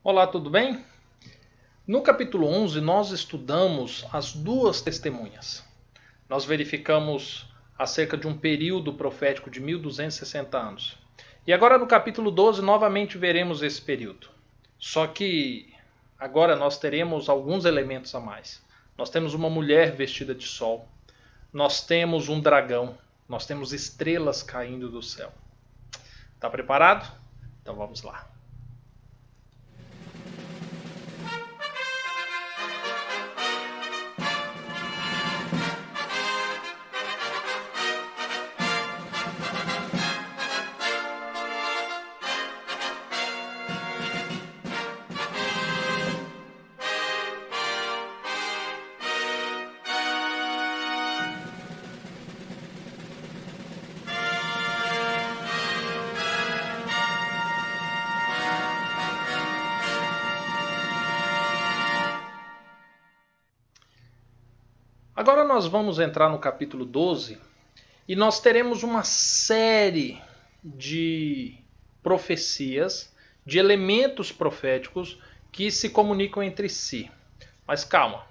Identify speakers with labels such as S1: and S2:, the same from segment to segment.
S1: Olá, tudo bem? No capítulo 11, nós estudamos as duas testemunhas. Nós verificamos acerca de um período profético de 1260 anos. E agora no capítulo 12, novamente veremos esse período. Só que agora nós teremos alguns elementos a mais. Nós temos uma mulher vestida de sol. Nós temos um dragão. Nós temos estrelas caindo do céu. Está preparado? Então vamos lá. Agora nós vamos entrar no capítulo 12 e nós teremos uma série de profecias, de elementos proféticos que se comunicam entre si. Mas calma,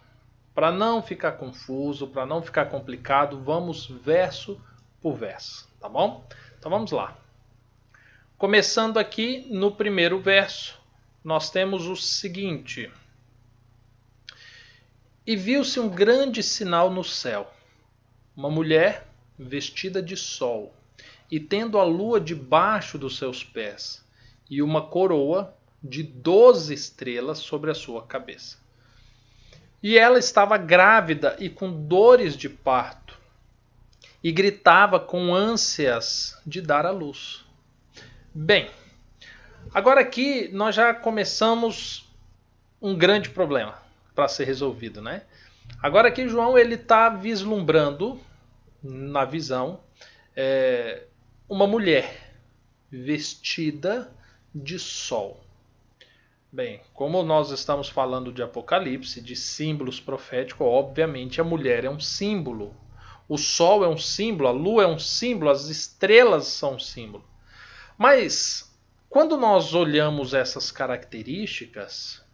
S1: para não ficar confuso, para não ficar complicado, vamos verso por verso, tá bom? Então vamos lá. Começando aqui no primeiro verso, nós temos o seguinte: E viu-se um grande sinal no céu, uma mulher vestida de sol, e tendo a lua debaixo dos seus pés, e uma coroa de 12 estrelas sobre a sua cabeça. E ela estava grávida e com dores de parto, e gritava com ânsias de dar à luz. Bem, agora aqui nós já começamos um grande problema para ser resolvido, né? Agora aqui João ele está vislumbrando na visão uma mulher vestida de sol. Bem, como nós estamos falando de Apocalipse, de símbolos proféticos, obviamente a mulher é um símbolo. O sol é um símbolo, a lua é um símbolo, as estrelas são um símbolo. Mas quando nós olhamos essas características,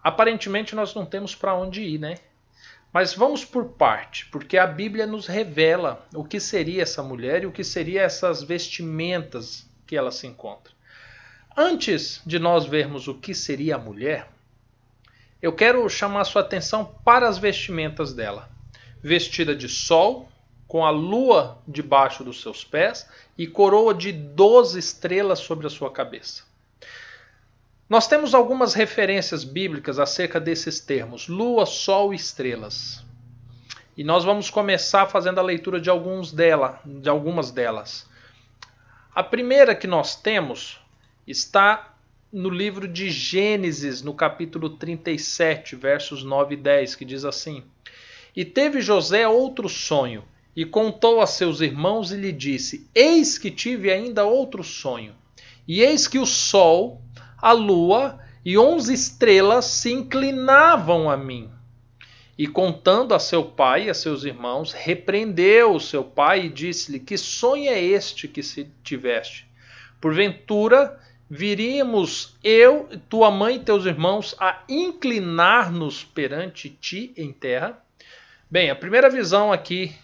S1: aparentemente nós não temos para onde ir, né? Mas vamos por parte, porque a Bíblia nos revela o que seria essa mulher e o que seriam essas vestimentas que ela se encontra. Antes de nós vermos o que seria a mulher, eu quero chamar a sua atenção para as vestimentas dela. Vestida de sol, com a lua debaixo dos seus pés e coroa de 12 estrelas sobre a sua cabeça. Nós temos algumas referências bíblicas acerca desses termos, lua, sol e estrelas. E nós vamos começar fazendo a leitura de algumas delas. A primeira que nós temos está no livro de Gênesis, no capítulo 37, versos 9 e 10, que diz assim: E teve José outro sonho, e contou a seus irmãos e lhe disse: Eis que tive ainda outro sonho, e eis que o sol, a lua e 11 estrelas se inclinavam a mim. E contando a seu pai e a seus irmãos, repreendeu o seu pai e disse-lhe: Que sonho é este que se tiveste? Porventura viríamos eu, tua mãe e teus irmãos a inclinar-nos perante ti em terra? Bem, a primeira visão aqui,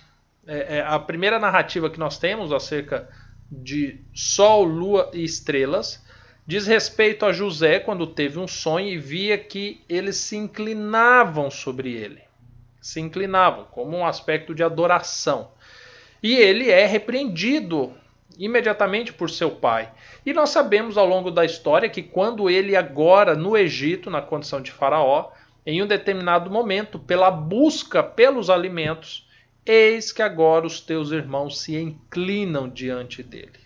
S1: a primeira narrativa que nós temos acerca de sol, lua e estrelas, diz respeito a José quando teve um sonho e via que eles se inclinavam sobre ele. Se inclinavam como um aspecto de adoração. E ele é repreendido imediatamente por seu pai. E nós sabemos ao longo da história que quando ele agora no Egito, na condição de faraó, em um determinado momento, pela busca pelos alimentos, eis que agora os teus irmãos se inclinam diante dele.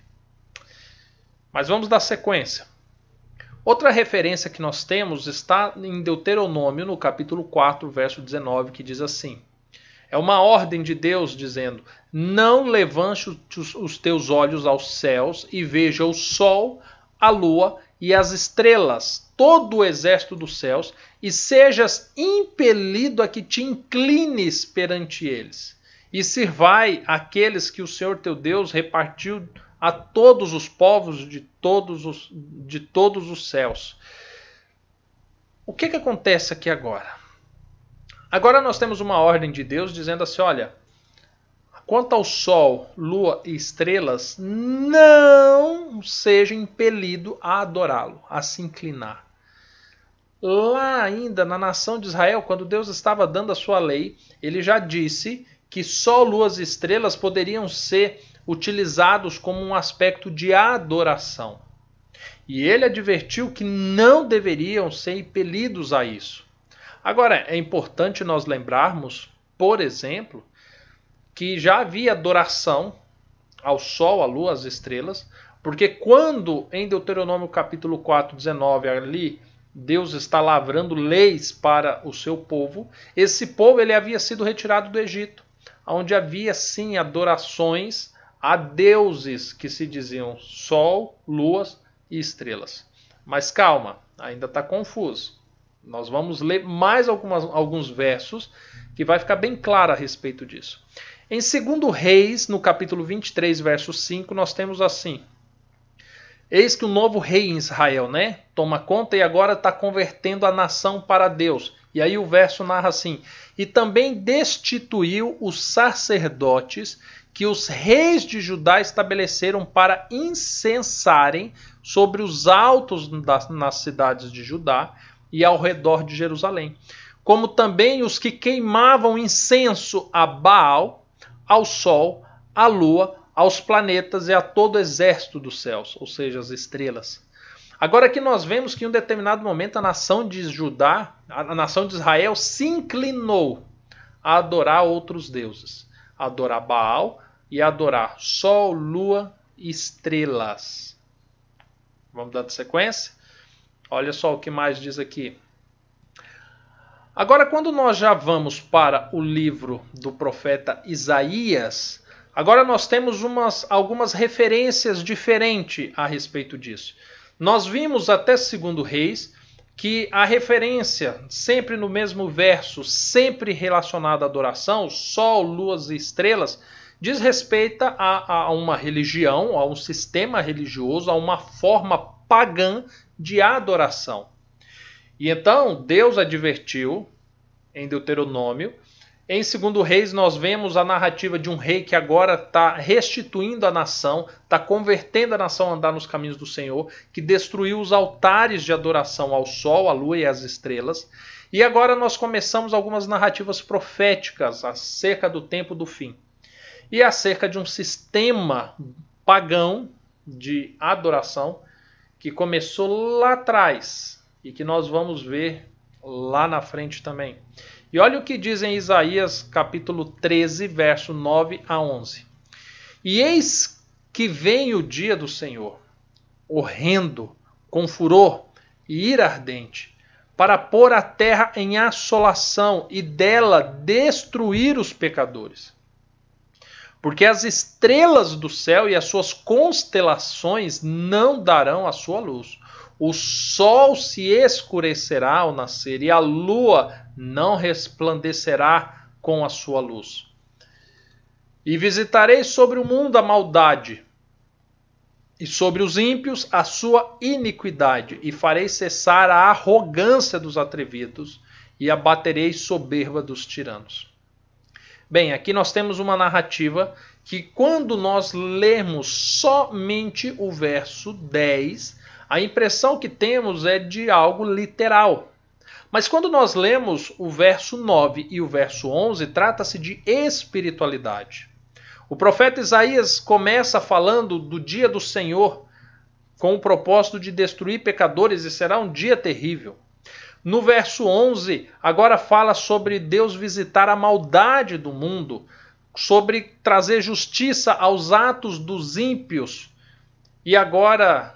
S1: Mas vamos dar sequência. Outra referência que nós temos está em Deuteronômio, no capítulo 4, verso 19, que diz assim: É uma ordem de Deus dizendo: Não levante os teus olhos aos céus e veja o sol, a lua e as estrelas, todo o exército dos céus, e sejas impelido a que te inclines perante eles. E sirvai aqueles que o Senhor teu Deus repartiu a todos os povos de todos os céus. O que acontece aqui agora? Agora nós temos uma ordem de Deus dizendo assim, olha, quanto ao sol, lua e estrelas, não seja impelido a adorá-lo, a se inclinar. Lá ainda na nação de Israel, quando Deus estava dando a sua lei, ele já disse que sol, luas e estrelas poderiam ser utilizados como um aspecto de adoração. E ele advertiu que não deveriam ser impelidos a isso. Agora, é importante nós lembrarmos, por exemplo, que já havia adoração ao sol, à lua, às estrelas, porque quando em Deuteronômio capítulo 4, 19, ali Deus está lavrando leis para o seu povo, esse povo ele havia sido retirado do Egito, onde havia sim adorações a deuses que se diziam sol, luas e estrelas. Mas calma, ainda está confuso. Nós vamos ler mais alguns versos que vai ficar bem claro a respeito disso. Em 2 Reis, no capítulo 23, verso 5, nós temos assim: eis que um novo rei em Israel, toma conta e agora está convertendo a nação para Deus. E aí o verso narra assim: e também destituiu os sacerdotes que os reis de Judá estabeleceram para incensarem sobre os altos nas cidades de Judá e ao redor de Jerusalém, como também os que queimavam incenso a Baal, ao sol, à lua, aos planetas e a todo o exército dos céus, ou seja, as estrelas. Agora aqui nós vemos que em um determinado momento a nação de Judá, a nação de Israel, se inclinou a adorar outros deuses, a adorar Baal e a adorar sol, lua e estrelas. Vamos dando sequência? Olha só o que mais diz aqui. Agora, quando nós já vamos para o livro do profeta Isaías, agora nós temos algumas referências diferentes a respeito disso. Nós vimos até 2 Reis que a referência, sempre no mesmo verso, sempre relacionada à adoração, sol, luas e estrelas, diz respeito a uma religião, a um sistema religioso, a uma forma pagã de adoração. E então Deus advertiu em Deuteronômio. Em 2 Reis nós vemos a narrativa de um rei que agora está restituindo a nação, está convertendo a nação a andar nos caminhos do Senhor, que destruiu os altares de adoração ao sol, à lua e às estrelas. E agora nós começamos algumas narrativas proféticas acerca do tempo do fim. E acerca de um sistema pagão de adoração que começou lá atrás e que nós vamos ver lá na frente também. E olha o que diz em Isaías capítulo 13, verso 9 a 11. E eis que vem o dia do Senhor, horrendo, com furor e ira ardente, para pôr a terra em assolação e dela destruir os pecadores. Porque as estrelas do céu e as suas constelações não darão a sua luz. O sol se escurecerá ao nascer e a lua não resplandecerá com a sua luz. E visitarei sobre o mundo a maldade e sobre os ímpios a sua iniquidade, e farei cessar a arrogância dos atrevidos e abaterei soberba dos tiranos. Bem, aqui nós temos uma narrativa que quando nós lermos somente o verso 10, a impressão que temos é de algo literal. Mas quando nós lemos o verso 9 e o verso 11, trata-se de espiritualidade. O profeta Isaías começa falando do dia do Senhor com o propósito de destruir pecadores e será um dia terrível. No verso 11, agora fala sobre Deus visitar a maldade do mundo, sobre trazer justiça aos atos dos ímpios e agora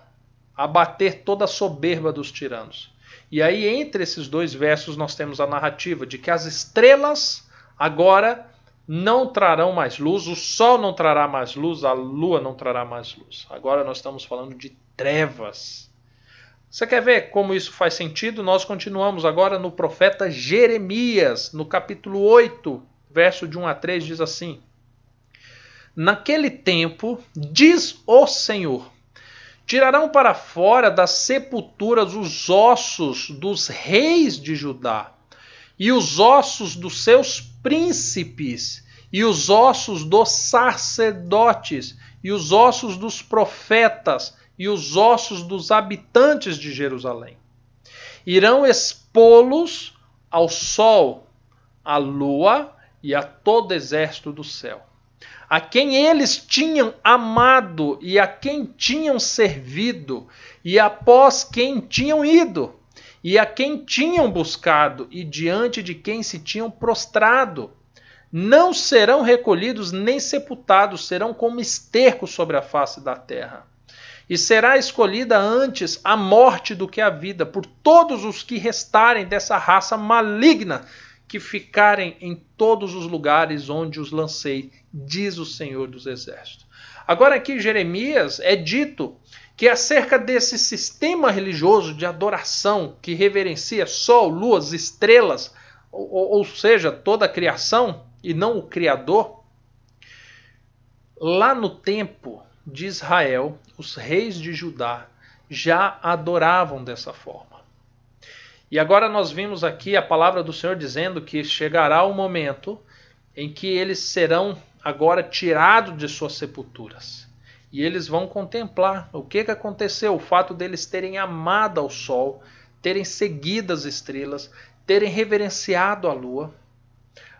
S1: abater toda a soberba dos tiranos. E aí, entre esses dois versos, nós temos a narrativa de que as estrelas agora não trarão mais luz, o sol não trará mais luz, a lua não trará mais luz. Agora nós estamos falando de trevas. Você quer ver como isso faz sentido? Nós continuamos agora no profeta Jeremias, no capítulo 8, verso de 1 a 3, diz assim: naquele tempo, diz o Senhor, Tirarão para fora das sepulturas os ossos dos reis de Judá, e os ossos dos seus príncipes, e os ossos dos sacerdotes, e os ossos dos profetas, e os ossos dos habitantes de Jerusalém. Irão expô-los ao sol, à lua e a todo exército do céu, a quem eles tinham amado e a quem tinham servido, e após quem tinham ido, e a quem tinham buscado, e diante de quem se tinham prostrado. Não serão recolhidos nem sepultados, serão como esterco sobre a face da terra. E será escolhida antes a morte do que a vida, por todos os que restarem dessa raça maligna, que ficarem em todos os lugares onde os lancei, diz o Senhor dos Exércitos. Agora aqui Jeremias é dito que acerca desse sistema religioso de adoração que reverencia sol, luas, estrelas, ou seja, toda a criação e não o Criador, lá no tempo de Israel, os reis de Judá já adoravam dessa forma. E agora nós vimos aqui a palavra do Senhor dizendo que chegará o momento em que eles serão agora tirados de suas sepulturas. E eles vão contemplar o que aconteceu, o fato deles terem amado ao sol, terem seguido as estrelas, terem reverenciado a lua.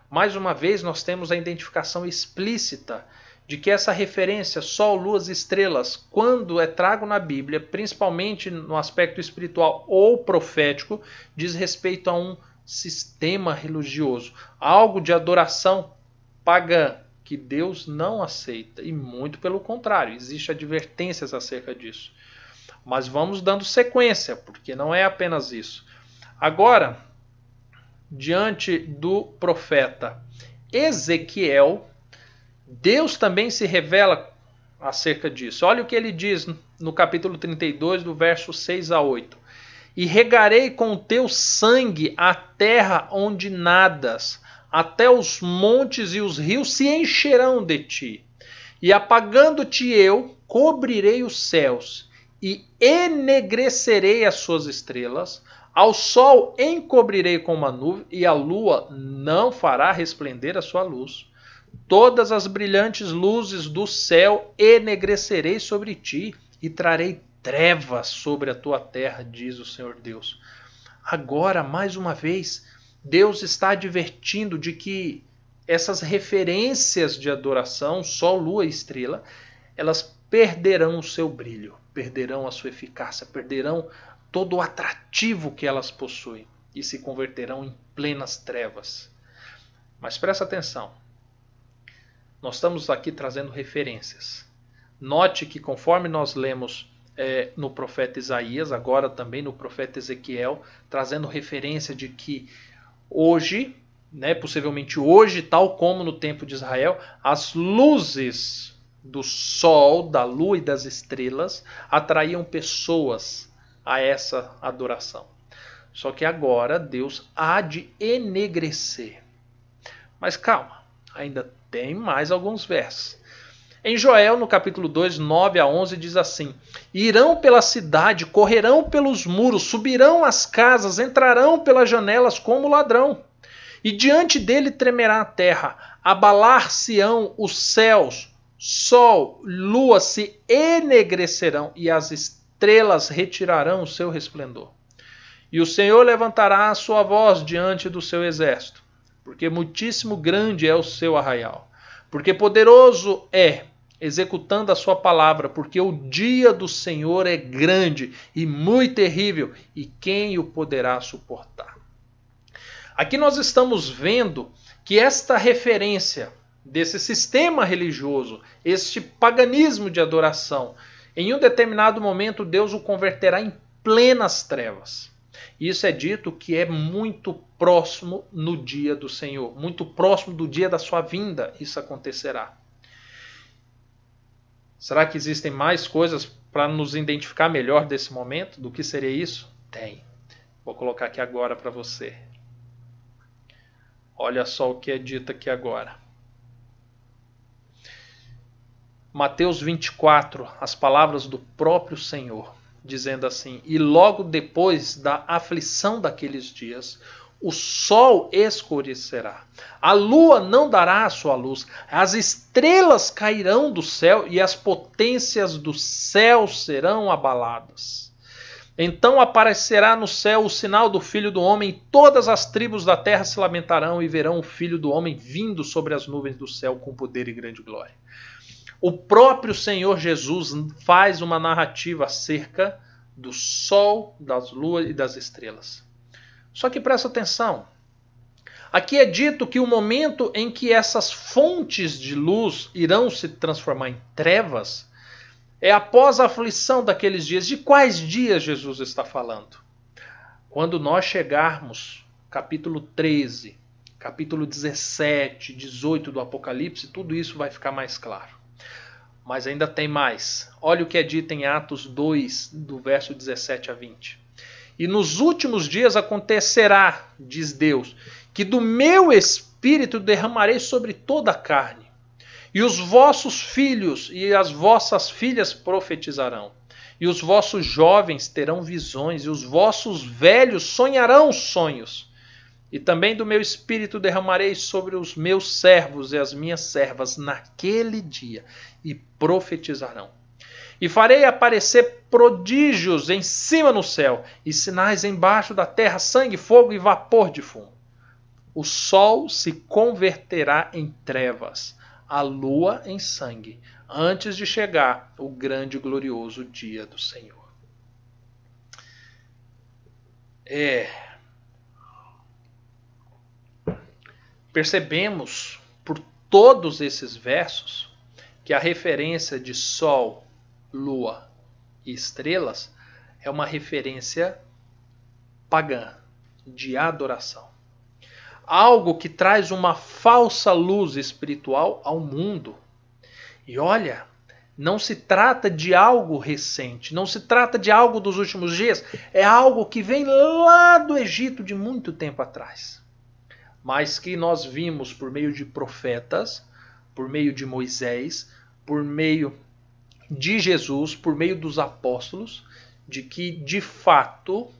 S1: Mais uma vez nós temos a identificação explícita de que essa referência, sol, luas e estrelas, quando é trago na Bíblia, principalmente no aspecto espiritual ou profético, diz respeito a um sistema religioso, algo de adoração pagã, que Deus não aceita, e muito pelo contrário, existem advertências acerca disso. Mas vamos dando sequência, porque não é apenas isso. Agora, diante do profeta Ezequiel, Deus também se revela acerca disso. Olha o que ele diz no capítulo 32, do verso 6 a 8. E regarei com o teu sangue a terra onde nadas, até os montes e os rios se encherão de ti. E apagando-te eu, cobrirei os céus, e enegrecerei as suas estrelas, ao sol encobrirei com uma nuvem, e a lua não fará resplender a sua luz. Todas as brilhantes luzes do céu enegrecerei sobre ti, e trarei trevas sobre a tua terra, diz o Senhor Deus. Agora, mais uma vez, Deus está advertindo de que essas referências de adoração, sol, lua e estrela, elas perderão o seu brilho, perderão a sua eficácia, perderão todo o atrativo que elas possuem e se converterão em plenas trevas. Mas presta atenção, nós estamos aqui trazendo referências. Note que conforme nós lemos no profeta Isaías, agora também no profeta Ezequiel, trazendo referência de que hoje, possivelmente hoje, tal como no tempo de Israel, as luzes do sol, da lua e das estrelas atraíam pessoas a essa adoração. Só que agora Deus há de enegrecer. Mas calma, ainda tem mais alguns versos. Em Joel, no capítulo 2, 9 a 11, diz assim: Irão pela cidade, correrão pelos muros, subirão às casas, entrarão pelas janelas como ladrão. E diante dele tremerá a terra, abalar-se-ão os céus, sol, lua se enegrecerão e as estrelas retirarão o seu resplendor. E o Senhor levantará a sua voz diante do seu exército, porque muitíssimo grande é o seu arraial, porque poderoso é, executando a sua palavra, porque o dia do Senhor é grande e muito terrível, e quem o poderá suportar? Aqui nós estamos vendo que esta referência desse sistema religioso, este paganismo de adoração, em um determinado momento Deus o converterá em plenas trevas. Isso é dito que é muito próximo no dia do Senhor, muito próximo do dia da sua vinda isso acontecerá. Será que existem mais coisas para nos identificar melhor desse momento? Do que seria isso? Tem. Vou colocar aqui agora para você. Olha só o que é dito aqui agora. Mateus 24, as palavras do próprio Senhor, dizendo assim: e logo depois da aflição daqueles dias, o sol escurecerá, a lua não dará a sua luz, as estrelas cairão do céu e as potências do céu serão abaladas. Então aparecerá no céu o sinal do Filho do Homem, e todas as tribos da terra se lamentarão e verão o Filho do Homem vindo sobre as nuvens do céu com poder e grande glória. O próprio Senhor Jesus faz uma narrativa acerca do sol, das luas e das estrelas. Só que presta atenção. Aqui é dito que o momento em que essas fontes de luz irão se transformar em trevas é após a aflição daqueles dias. De quais dias Jesus está falando? Quando nós chegarmos, capítulo 13, capítulo 17, 18 do Apocalipse, tudo isso vai ficar mais claro. Mas ainda tem mais. Olha o que é dito em Atos 2, do verso 17 a 20. E nos últimos dias acontecerá, diz Deus, que do meu espírito derramarei sobre toda a carne. E os vossos filhos e as vossas filhas profetizarão. E os vossos jovens terão visões, e os vossos velhos sonharão sonhos. E também do meu espírito derramarei sobre os meus servos e as minhas servas naquele dia, e profetizarão. E farei aparecer prodígios em cima no céu, e sinais embaixo da terra, sangue, fogo e vapor de fumo. O sol se converterá em trevas, a lua em sangue, antes de chegar o grande e glorioso dia do Senhor. Percebemos por todos esses versos que a referência de sol, lua e estrelas é uma referência pagã, de adoração. Algo que traz uma falsa luz espiritual ao mundo. E olha, não se trata de algo recente, não se trata de algo dos últimos dias, é algo que vem lá do Egito de muito tempo atrás. Mas que nós vimos por meio de profetas, por meio de Moisés, por meio de Jesus, por meio dos apóstolos, de que de fato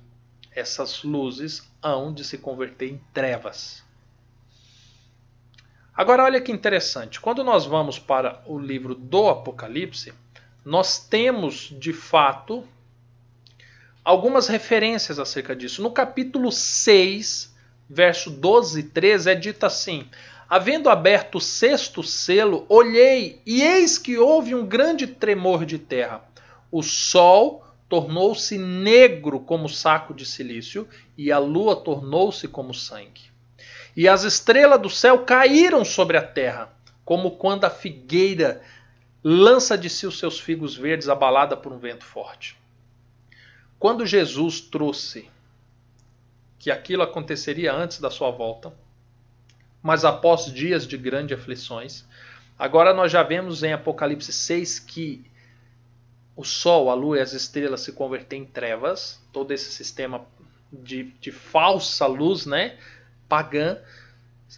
S1: essas luzes hão de se converter em trevas. Agora olha que interessante, quando nós vamos para o livro do Apocalipse, nós temos de fato algumas referências acerca disso. No capítulo 6, verso 12 e 13 é dito assim: havendo aberto o sexto selo, olhei, e eis que houve um grande tremor de terra. O sol tornou-se negro como saco de cilício, e a lua tornou-se como sangue. E as estrelas do céu caíram sobre a terra, como quando a figueira lança de si os seus figos verdes, abalada por um vento forte. Quando Jesus trouxe que aquilo aconteceria antes da sua volta, mas após dias de grandes aflições, agora nós já vemos em Apocalipse 6 que o sol, a lua e as estrelas se convertem em trevas, todo esse sistema de falsa luz, né, pagã,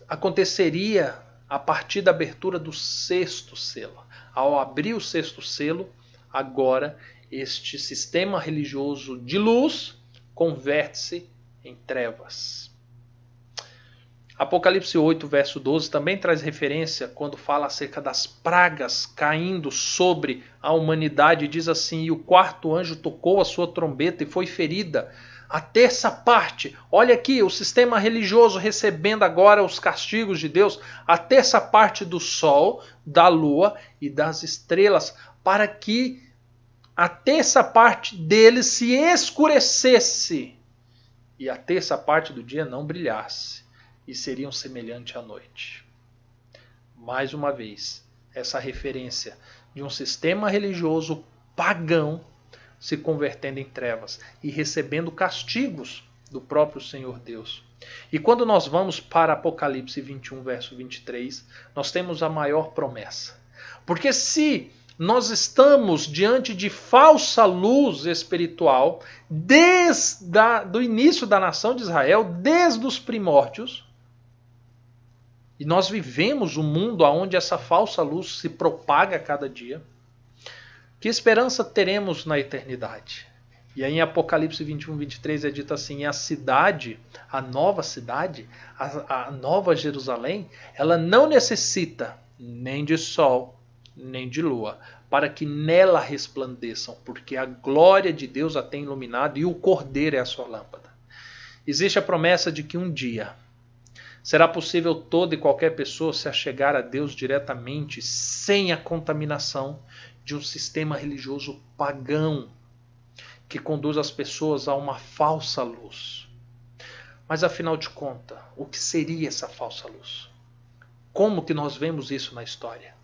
S1: aconteceria a partir da abertura do sexto selo. Ao abrir o sexto selo, agora este sistema religioso de luz converte-se em trevas. Apocalipse 8, verso 12, também traz referência quando fala acerca das pragas caindo sobre a humanidade. Diz assim: e o quarto anjo tocou a sua trombeta e foi ferida a terça parte. Olha aqui, o sistema religioso recebendo agora os castigos de Deus, a terça parte do sol, da lua e das estrelas, para que a terça parte deles se escurecesse e a terça parte do dia não brilhasse, e seriam semelhantes à noite. Mais uma vez, essa referência de um sistema religioso pagão se convertendo em trevas e recebendo castigos do próprio Senhor Deus. E quando nós vamos para Apocalipse 21, verso 23, nós temos a maior promessa. Porque se nós estamos diante de falsa luz espiritual, desde o início da nação de Israel, desde os primórdios, e nós vivemos um mundo onde essa falsa luz se propaga a cada dia, Que esperança teremos na eternidade? E aí em Apocalipse 21, 23 é dito assim, a cidade, a nova Jerusalém, ela não necessita nem de sol, nem de lua, para que nela resplandeçam, porque a glória de Deus a tem iluminado e o Cordeiro é a sua lâmpada. Existe a promessa de que um dia será possível toda e qualquer pessoa se achegar a Deus diretamente, sem a contaminação de um sistema religioso pagão, que conduz as pessoas a uma falsa luz. Mas afinal de contas, o que seria essa falsa luz? Como que nós vemos isso na história?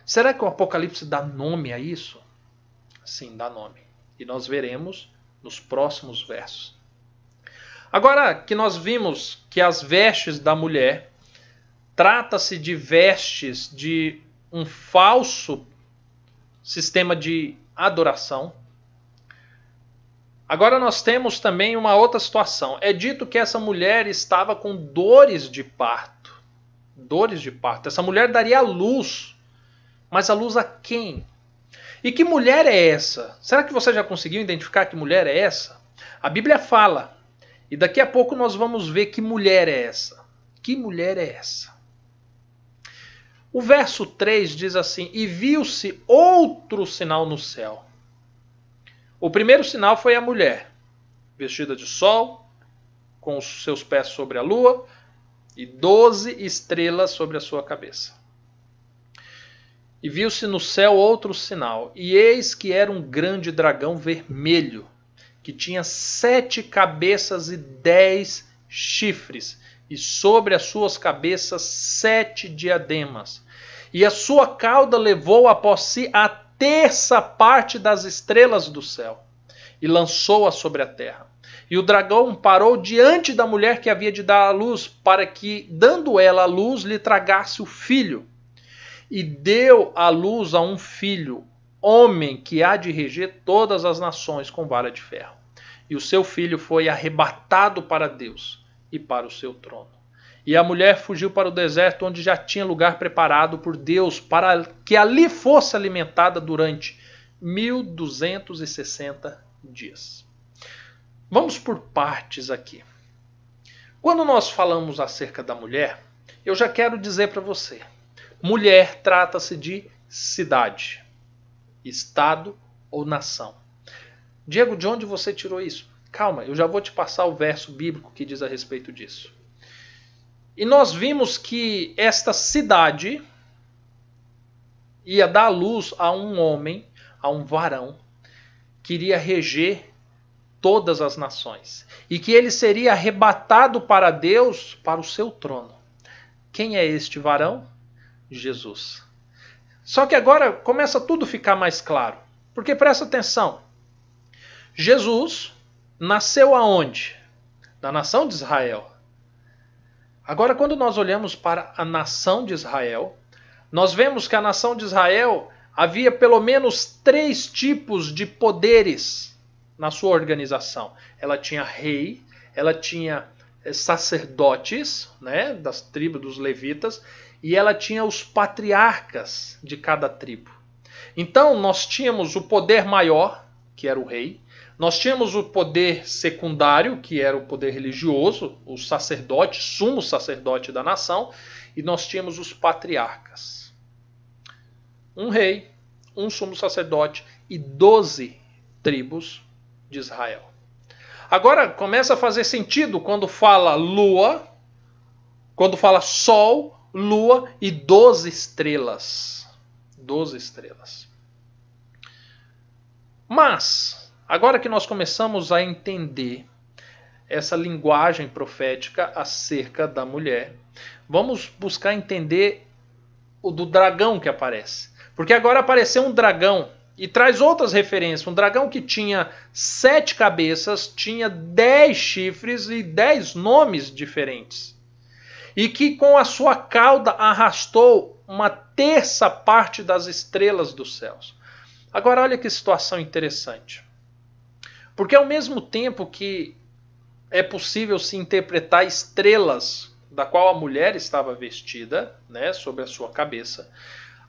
S1: Será que o Apocalipse dá nome a isso? Sim, dá nome. E nós veremos nos próximos versos. Agora que nós vimos que as vestes da mulher trata-se de vestes de um falso sistema de adoração, agora nós temos também uma outra situação. É dito que essa mulher estava com dores de parto. Dores de parto. Essa mulher daria a luz. Mas a luz a quem? E que mulher é essa? Será que você já conseguiu identificar que mulher é essa? A Bíblia fala. E daqui a pouco nós vamos ver que mulher é essa. Que mulher é essa? O verso 3 diz assim, e viu-se outro sinal no céu. O primeiro sinal foi a mulher, vestida de sol, com os seus pés sobre a lua, e 12 estrelas sobre a sua cabeça. E viu-se no céu outro sinal, e eis que era um grande dragão vermelho, que tinha 7 cabeças e 10 chifres, e sobre as suas cabeças 7 diademas. E a sua cauda levou após si a terça parte das estrelas do céu, e lançou-a sobre a terra. E o dragão parou diante da mulher que havia de dar à luz, para que, dando ela a luz, lhe tragasse o filho. E deu à luz a um filho, homem que há de reger todas as nações com vara de ferro. E o seu filho foi arrebatado para Deus e para o seu trono. E a mulher fugiu para o deserto, onde já tinha lugar preparado por Deus, para que ali fosse alimentada durante 1260 dias. Vamos por partes aqui. Quando nós falamos acerca da mulher, eu já quero dizer para você, mulher trata-se de cidade, estado ou nação. Diego, de onde você tirou isso? Calma, eu já vou te passar o verso bíblico que diz a respeito disso. E nós vimos que esta cidade ia dar luz a um homem, a um varão, que iria reger todas as nações. E que ele seria arrebatado para Deus, para o seu trono. Quem é este varão? Jesus. Só que agora começa tudo a ficar mais claro. Porque presta atenção. Jesus nasceu aonde? Na nação de Israel. Agora, quando nós olhamos para a nação de Israel, nós vemos que a nação de Israel havia pelo menos 3 tipos de poderes na sua organização. Ela tinha rei, ela tinha sacerdotes, né, das tribos dos levitas, e ela tinha os patriarcas de cada tribo. Então, nós tínhamos o poder maior, que era o rei. Nós tínhamos o poder secundário, que era o poder religioso, o sacerdote, sumo sacerdote da nação, e nós tínhamos os patriarcas. Um rei, um sumo sacerdote e 12 tribos de Israel. Agora começa a fazer sentido quando fala lua, quando fala sol, lua e 12 estrelas. 12 estrelas. Mas agora que nós começamos a entender essa linguagem profética acerca da mulher, vamos buscar entender o do dragão que aparece. Porque agora apareceu um dragão e traz outras referências. Um dragão que tinha 7 cabeças, tinha 10 chifres e 10 nomes diferentes. E que com a sua cauda arrastou uma terça parte das estrelas dos céus. Agora olha que situação interessante. Porque ao mesmo tempo que é possível se interpretar estrelas da qual a mulher estava vestida, né, sobre a sua cabeça,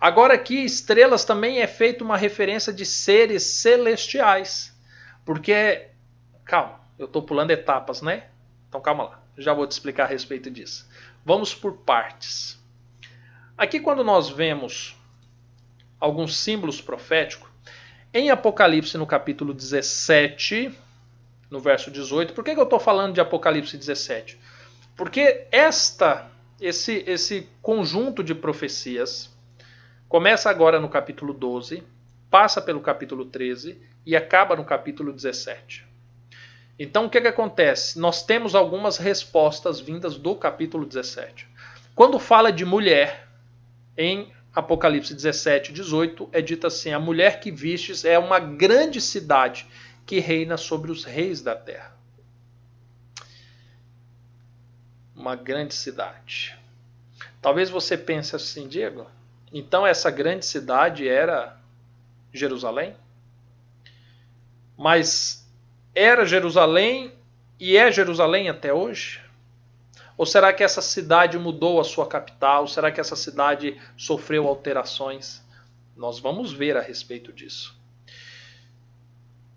S1: Agora aqui, estrelas também é feita uma referência de seres celestiais. Porque, calma, eu estou pulando etapas, né? Então calma lá, já vou te explicar a respeito disso. Vamos por partes. Aqui quando nós vemos alguns símbolos proféticos, em Apocalipse no capítulo 17, no verso 18, por que eu estou falando de Apocalipse 17? Porque esse conjunto de profecias começa agora no capítulo 12, passa pelo capítulo 13 e acaba no capítulo 17. Então o que acontece? Nós temos algumas respostas vindas do capítulo 17. Quando fala de mulher, em Apocalipse 17, 18, é dito assim: a mulher que vistes é uma grande cidade que reina sobre os reis da terra. Uma grande cidade. Talvez você pense assim, Diego, então essa grande cidade era Jerusalém? Mas era Jerusalém e é Jerusalém até hoje? Ou será que essa cidade mudou a sua capital? Será que essa cidade sofreu alterações? Nós vamos ver a respeito disso.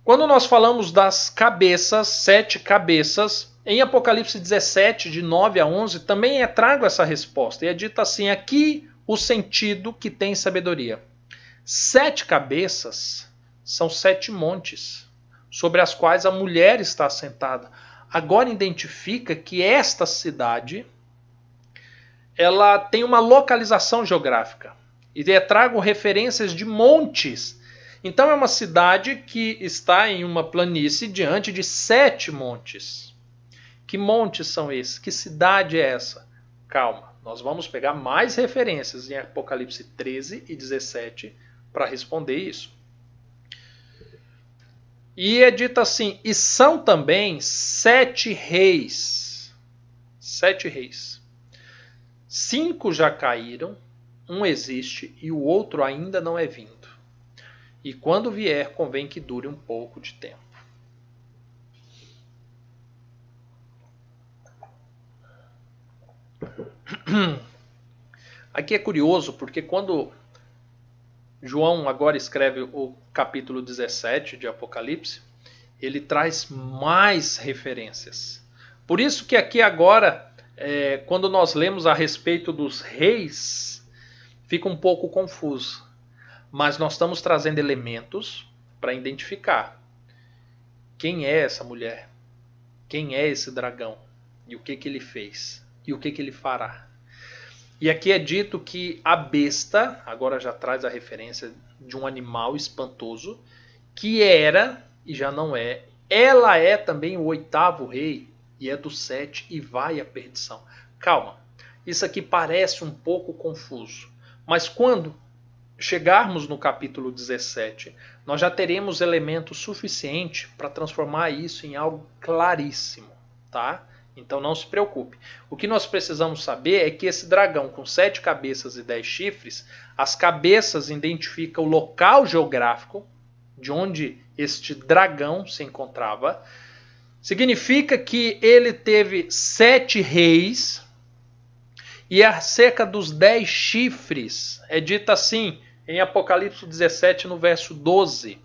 S1: Quando nós falamos das cabeças, 7 cabeças, em Apocalipse 17, de 9 a 11, também é trago essa resposta. E é dito assim, aqui o sentido que tem sabedoria. 7 cabeças são 7 montes, sobre as quais a mulher está assentada. Agora identifica que esta cidade, ela tem uma localização geográfica. E trago referências de montes. Então é uma cidade que está em uma planície diante de 7 montes. Que montes são esses? Que cidade é essa? Calma, nós vamos pegar mais referências em Apocalipse 13 e 17 para responder isso. E é dito assim, e são também 7 reis. 7 reis. 5 já caíram, um existe e o outro ainda não é vindo. E quando vier, convém que dure um pouco de tempo. Aqui é curioso, porque quando João agora escreve o capítulo 17 de Apocalipse, ele traz mais referências. Por isso que aqui agora, quando nós lemos a respeito dos reis, fica um pouco confuso. Mas nós estamos trazendo elementos para identificar quem é essa mulher, quem é esse dragão, e o que ele fez, e o que ele fará. E aqui é dito que a besta, agora já traz a referência de um animal espantoso, que era e já não é, ela é também o 8º rei, e é do 7 e vai à perdição. Calma, isso aqui parece um pouco confuso, mas quando chegarmos no capítulo 17, nós já teremos elementos suficientes para transformar isso em algo claríssimo, tá? Então não se preocupe. O que nós precisamos saber é que esse dragão com 7 cabeças e 10 chifres, as cabeças identificam o local geográfico de onde este dragão se encontrava. Significa que ele teve 7 reis e acerca dos 10 chifres, é dito assim em Apocalipse 17, no verso 12.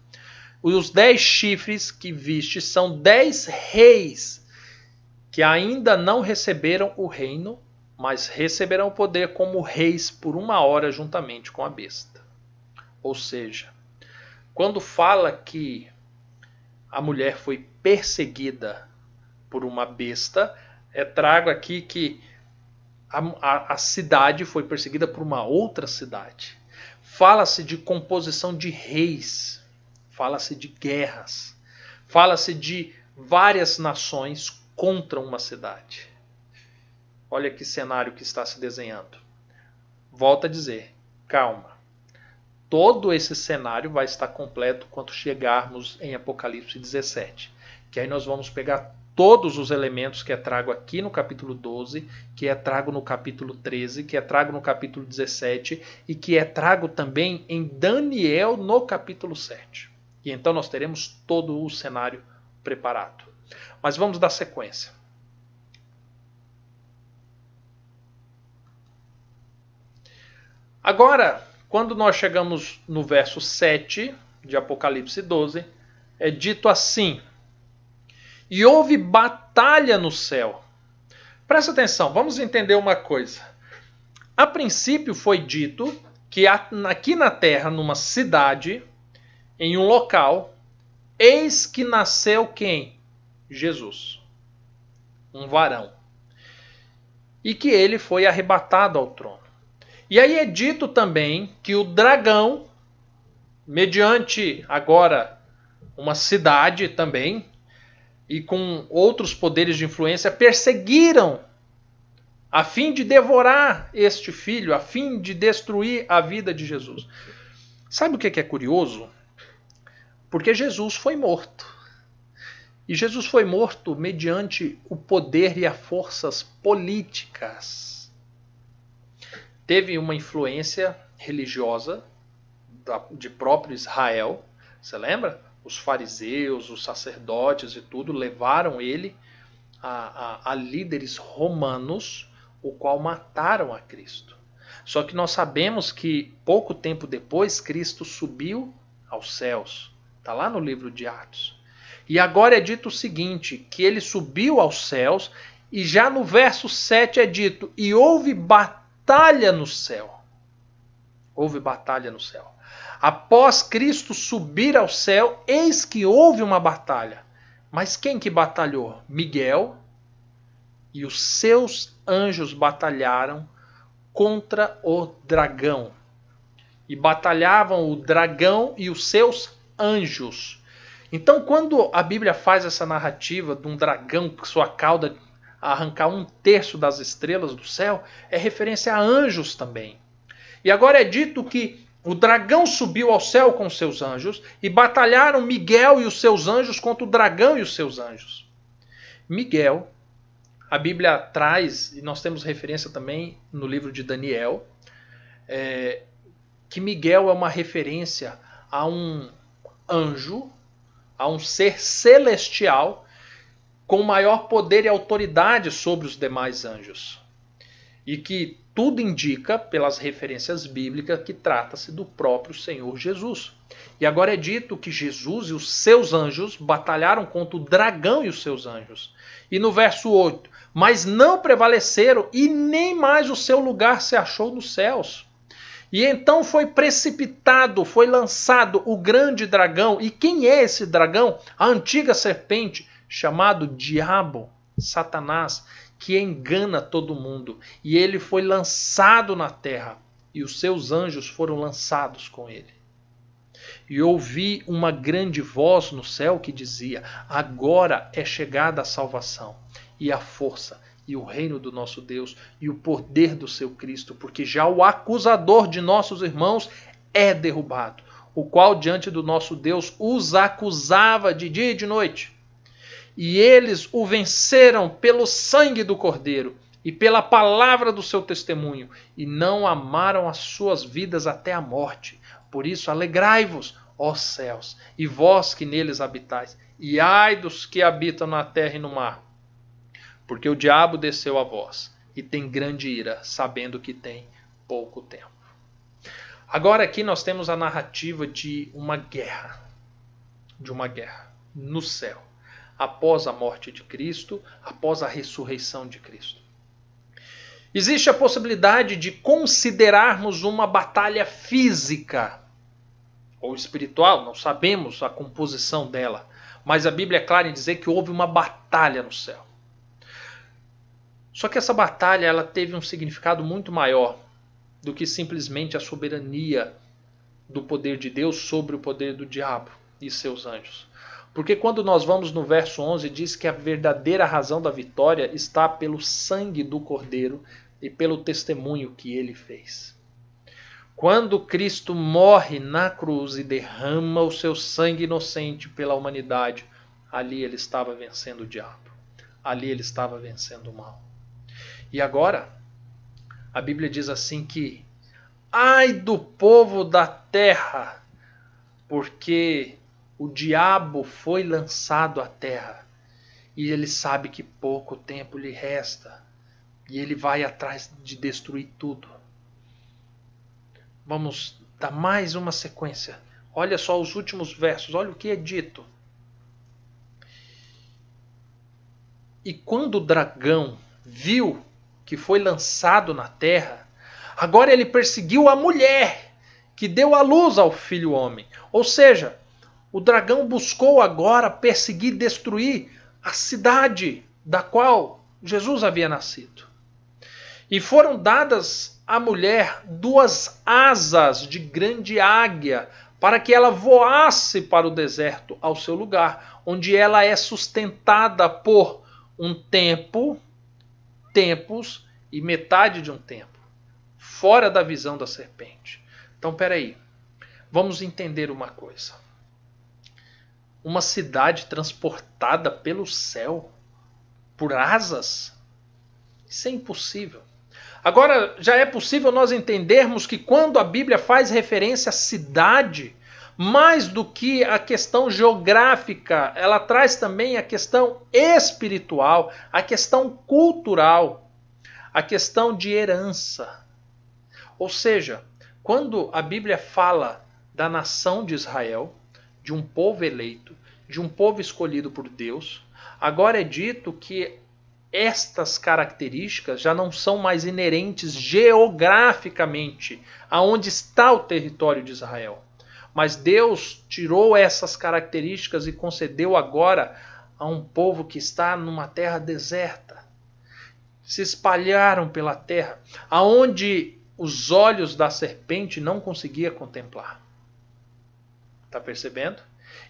S1: Os 10 chifres que viste são 10 reis que ainda não receberam o reino, mas receberão o poder como reis por 1 hora juntamente com a besta. Ou seja, quando fala que a mulher foi perseguida por uma besta, trago aqui que a cidade foi perseguida por uma outra cidade. Fala-se de composição de reis, fala-se de guerras, fala-se de várias nações contra uma cidade. Olha que cenário que está se desenhando. Volto a dizer, calma. Todo esse cenário vai estar completo quando chegarmos em Apocalipse 17. Que aí nós vamos pegar todos os elementos que é trago aqui no capítulo 12, que é trago no capítulo 13, que é trago no capítulo 17 e que é trago também em Daniel no capítulo 7. E então nós teremos todo o cenário preparado. Mas vamos dar sequência. Agora, quando nós chegamos no verso 7 de Apocalipse 12, é dito assim: e houve batalha no céu. Presta atenção, vamos entender uma coisa. A princípio foi dito que aqui na terra, numa cidade, em um local, eis que nasceu quem? Jesus. Um varão. E que ele foi arrebatado ao trono. E aí é dito também que o dragão, mediante agora uma cidade também, e com outros poderes de influência, perseguiram a fim de devorar este filho, a fim de destruir a vida de Jesus. Sabe o que é curioso? Porque Jesus foi morto. E Jesus foi morto mediante o poder e as forças políticas. Teve uma influência religiosa de próprio Israel. Você lembra? Os fariseus, os sacerdotes e tudo levaram ele a líderes romanos, o qual mataram a Cristo. Só que nós sabemos que pouco tempo depois Cristo subiu aos céus. Está lá no livro de Atos. E agora é dito o seguinte, que ele subiu aos céus e já no verso 7 é dito, e houve batalha no céu. Houve batalha no céu. Após Cristo subir ao céu, eis que houve uma batalha. Mas quem que batalhou? Miguel e os seus anjos batalharam contra o dragão. E batalhavam o dragão e os seus anjos. Então, quando a Bíblia faz essa narrativa de um dragão com sua cauda arrancar 1/3 das estrelas do céu, é referência a anjos também. E agora é dito que o dragão subiu ao céu com os seus anjos e batalharam Miguel e os seus anjos contra o dragão e os seus anjos. Miguel, a Bíblia traz, e nós temos referência também no livro de Daniel, que Miguel é uma referência a um anjo, a um ser celestial com maior poder e autoridade sobre os demais anjos. E que tudo indica, pelas referências bíblicas, que trata-se do próprio Senhor Jesus. E agora é dito que Jesus e os seus anjos batalharam contra o dragão e os seus anjos. E no verso 8, mas não prevaleceram e nem mais o seu lugar se achou nos céus. E então foi precipitado, foi lançado o grande dragão. E quem é esse dragão? A antiga serpente, chamado Diabo, Satanás, que engana todo mundo. E ele foi lançado na terra, e os seus anjos foram lançados com ele. E ouvi uma grande voz no céu que dizia: agora é chegada a salvação, e a força, e o reino do nosso Deus, e o poder do seu Cristo, porque já o acusador de nossos irmãos é derrubado, o qual diante do nosso Deus os acusava de dia e de noite. E eles o venceram pelo sangue do Cordeiro e pela palavra do seu testemunho, e não amaram as suas vidas até a morte. Por isso, alegrai-vos, ó céus, e vós que neles habitais, e ai dos que habitam na terra e no mar. Porque o diabo desceu a vós, e tem grande ira, sabendo que tem pouco tempo. Agora aqui nós temos a narrativa de uma guerra no céu, após a morte de Cristo, após a ressurreição de Cristo. Existe a possibilidade de considerarmos uma batalha física ou espiritual, não sabemos a composição dela, mas a Bíblia é clara em dizer que houve uma batalha no céu. Só que essa batalha ela teve um significado muito maior do que simplesmente a soberania do poder de Deus sobre o poder do diabo e seus anjos. Porque quando nós vamos no verso 11, diz que a verdadeira razão da vitória está pelo sangue do Cordeiro e pelo testemunho que ele fez. Quando Cristo morre na cruz e derrama o seu sangue inocente pela humanidade, ali ele estava vencendo o diabo. Ali ele estava vencendo o mal. E agora, a Bíblia diz assim que ai do povo da terra, porque o diabo foi lançado à terra e ele sabe que pouco tempo lhe resta e ele vai atrás de destruir tudo. Vamos dá mais uma sequência. Olha só os últimos versos, olha o que é dito. E quando o dragão viu que foi lançado na terra, agora ele perseguiu a mulher que deu à luz ao filho homem. Ou seja, o dragão buscou agora perseguir e destruir a cidade da qual Jesus havia nascido. E foram dadas à mulher 2 asas de grande águia, para que ela voasse para o deserto, ao seu lugar, onde ela é sustentada por um tempo, tempos e metade de um tempo, fora da visão da serpente. Então, peraí, vamos entender uma coisa. Uma cidade transportada pelo céu, por asas? Isso é impossível. Agora, já é possível nós entendermos que quando a Bíblia faz referência à cidade, mais do que a questão geográfica, ela traz também a questão espiritual, a questão cultural, a questão de herança. Ou seja, quando a Bíblia fala da nação de Israel, de um povo eleito, de um povo escolhido por Deus, agora é dito que estas características já não são mais inerentes geograficamente aonde está o território de Israel. Mas Deus tirou essas características e concedeu agora a um povo que está numa terra deserta. Se espalharam pela terra, aonde os olhos da serpente não conseguiam contemplar. Está percebendo?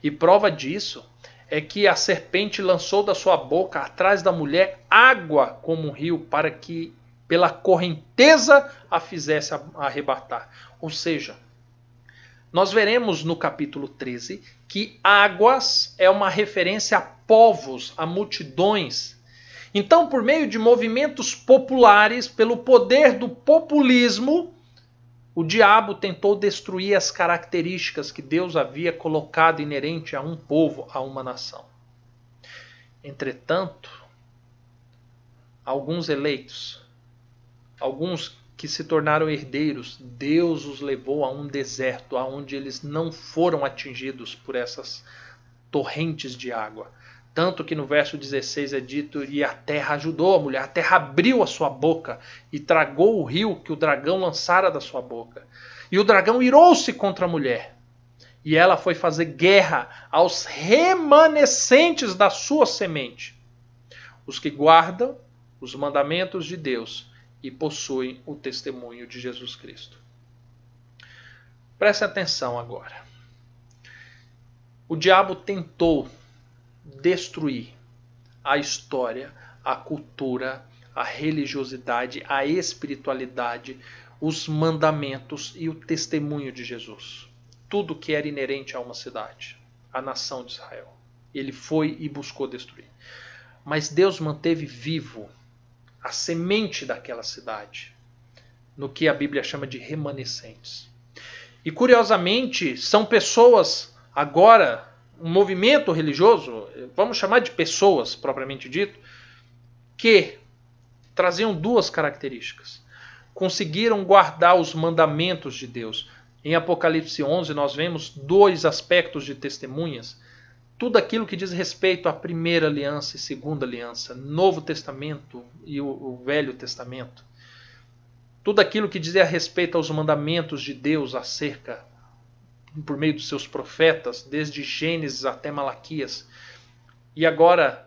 S1: E prova disso é que a serpente lançou da sua boca atrás da mulher água como um rio, para que pela correnteza a fizesse arrebatar. Ou seja, nós veremos no capítulo 13 que águas é uma referência a povos, a multidões. Então, por meio de movimentos populares, pelo poder do populismo, o diabo tentou destruir as características que Deus havia colocado inerente a um povo, a uma nação. Entretanto, alguns eleitos, alguns que se tornaram herdeiros, Deus os levou a um deserto, onde eles não foram atingidos por essas torrentes de água. Tanto que no verso 16 é dito, e a terra ajudou a mulher, a terra abriu a sua boca e tragou o rio que o dragão lançara da sua boca. E o dragão irou-se contra a mulher, e ela foi fazer guerra aos remanescentes da sua semente, os que guardam os mandamentos de Deus e possuem o testemunho de Jesus Cristo. Preste atenção agora. O diabo tentou destruir a história, a cultura, a religiosidade, a espiritualidade, os mandamentos e o testemunho de Jesus. Tudo que era inerente a uma cidade, a nação de Israel. Ele foi e buscou destruir. Mas Deus manteve vivo a semente daquela cidade, no que a Bíblia chama de remanescentes. E curiosamente, são pessoas agora, um movimento religioso, vamos chamar de pessoas propriamente dito, que traziam 2 características. Conseguiram guardar os mandamentos de Deus. Em Apocalipse 11 nós vemos 2 aspectos de testemunhas. Tudo aquilo que diz respeito à primeira aliança e segunda aliança, Novo Testamento e o Velho Testamento. Tudo aquilo que dizia respeito aos mandamentos de Deus acerca, por meio dos seus profetas, desde Gênesis até Malaquias. E agora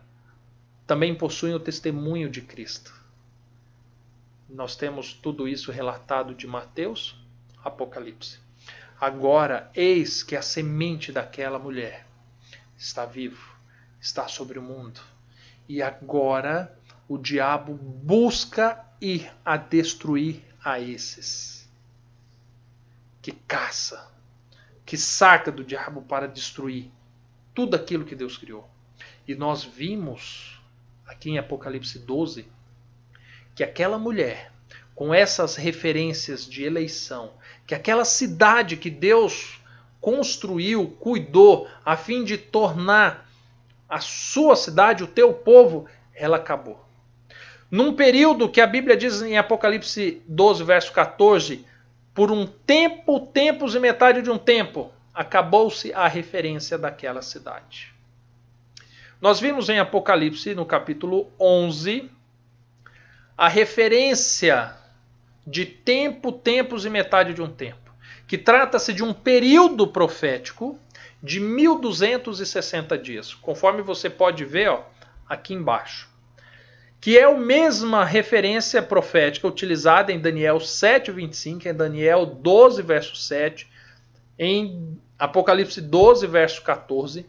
S1: também possuem o testemunho de Cristo. Nós temos tudo isso relatado de Mateus, Apocalipse. Agora, eis que a semente daquela mulher está vivo, está sobre o mundo. E agora o diabo busca ir a destruir a esses. Que caça, que saca do diabo para destruir tudo aquilo que Deus criou. E nós vimos aqui em Apocalipse 12 que aquela mulher, com essas referências de eleição, que aquela cidade que Deus construiu, cuidou, a fim de tornar a sua cidade, o teu povo, ela acabou. Num período que a Bíblia diz em Apocalipse 12, verso 14, por um tempo, tempos e metade de um tempo, acabou-se a referência daquela cidade. Nós vimos em Apocalipse, no capítulo 11, a referência de tempo, tempos e metade de um tempo, que trata-se de um período profético de 1260 dias, conforme você pode ver aqui embaixo, que é a mesma referência profética utilizada em Daniel 7:25, em Daniel 12, verso 7, em Apocalipse 12, verso 14,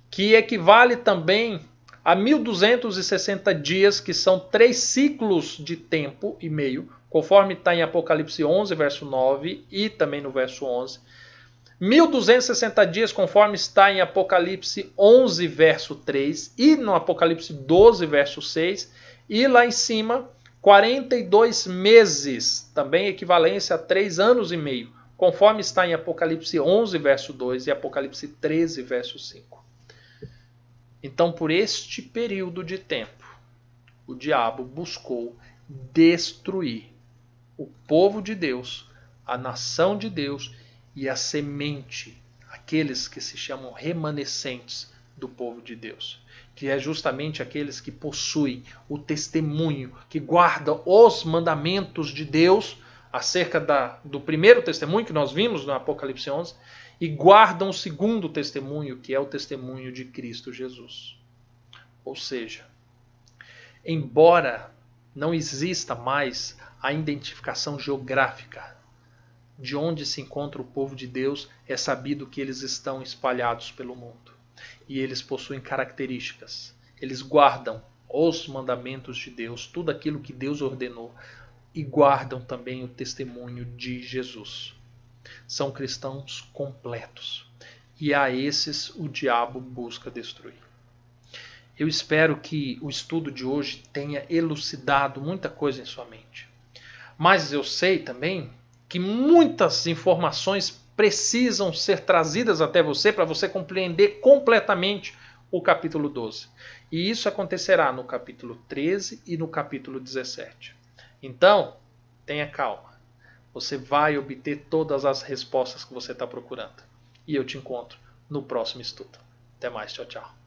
S1: que equivale também a 1260 dias, que são 3 ciclos de tempo e meio, conforme está em Apocalipse 11, verso 9 e também no verso 11. 1260 dias, conforme está em Apocalipse 11, verso 3 e no Apocalipse 12, verso 6. E lá em cima, 42 meses, também equivalência a 3 anos e meio, conforme está em Apocalipse 11, verso 2 e Apocalipse 13, verso 5. Então, por este período de tempo, o diabo buscou destruir o povo de Deus, a nação de Deus e a semente, aqueles que se chamam remanescentes do povo de Deus, que é justamente aqueles que possuem o testemunho, que guardam os mandamentos de Deus acerca do primeiro testemunho que nós vimos no Apocalipse 11 e guardam o segundo testemunho, que é o testemunho de Cristo Jesus. Ou seja, embora não exista mais a identificação geográfica de onde se encontra o povo de Deus, é sabido que eles estão espalhados pelo mundo. E eles possuem características. Eles guardam os mandamentos de Deus, tudo aquilo que Deus ordenou, e guardam também o testemunho de Jesus. São cristãos completos. E a esses o diabo busca destruir. Eu espero que o estudo de hoje tenha elucidado muita coisa em sua mente. Mas eu sei também que muitas informações precisam ser trazidas até você para você compreender completamente o capítulo 12. E isso acontecerá no capítulo 13 e no capítulo 17. Então, tenha calma. Você vai obter todas as respostas que você está procurando. E eu te encontro no próximo estudo. Até mais, tchau, tchau.